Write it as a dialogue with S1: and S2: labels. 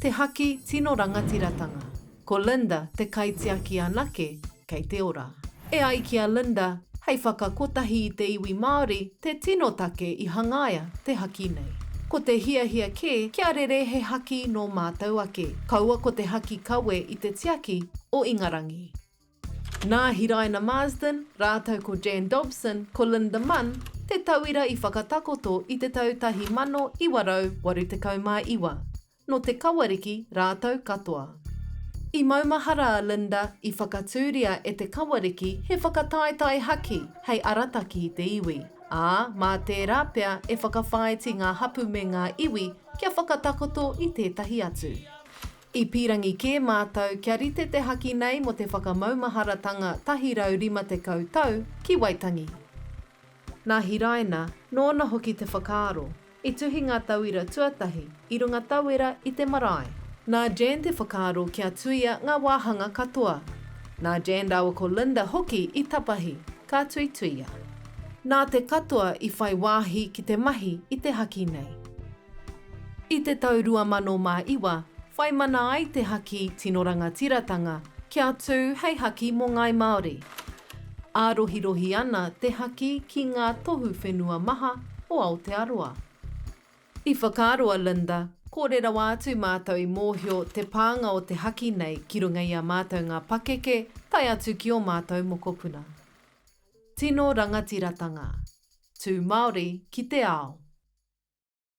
S1: Te haki Tino Rangatiratanga. Ko Linda te kaitiaki anake kei te ora. E ai ki a Linda, hei whakakotahi i te iwi Māori, te tino take i hangaia te haki nei. Ko te hiahia kia rere he haki no mātou ake. Kaua ko te haki kawe i te tiaki o Ingarangi. Nā Hiraina Marsden, rātau ko Jan Dobson, ko Linda Munn, te tauira i whakatakoto i te tau 1982. No te kawariki rātau katoa. I maumahara a Linda i whakatūria e te kawariki he whakataetai haki hei arataki i te iwi. Mā tērā pea e whakawhaiti ngā hapu me ngā iwi kia whakatakoto i tētahi atu. I pirangi kē mātou kia rite te haki nei mo te whakamaumaharatanga 150 tau ki Waitangi. Nā Hiraina, nōna hoki te whakaaro. I tuhi ngā tauira tuatahi, i runga tauira i te marae. Nā Jan te whakaaro kia tuia ngā wāhanga katoa. Nā Jan rawa ko Linda hoki i tapahi, ka tuituia. Nā te katoa i whai wāhi ki te mahi i te haki nei. I te tau 2001, whai mana ai te haki Tino Rangatiratanga kia tū hei haki mō ngai Māori. Ārohirohi ana te haki ki ngā tohu whenua maha o Aotearoa. I whakaaro a Linda, kōrera wātu mātou i mōhio te pānga o te haki nei ki runga i a mātou ngā pakeke, tai atu ki o mātou mokopuna. Tino Rangatiratanga. Tū Māori ki te ao.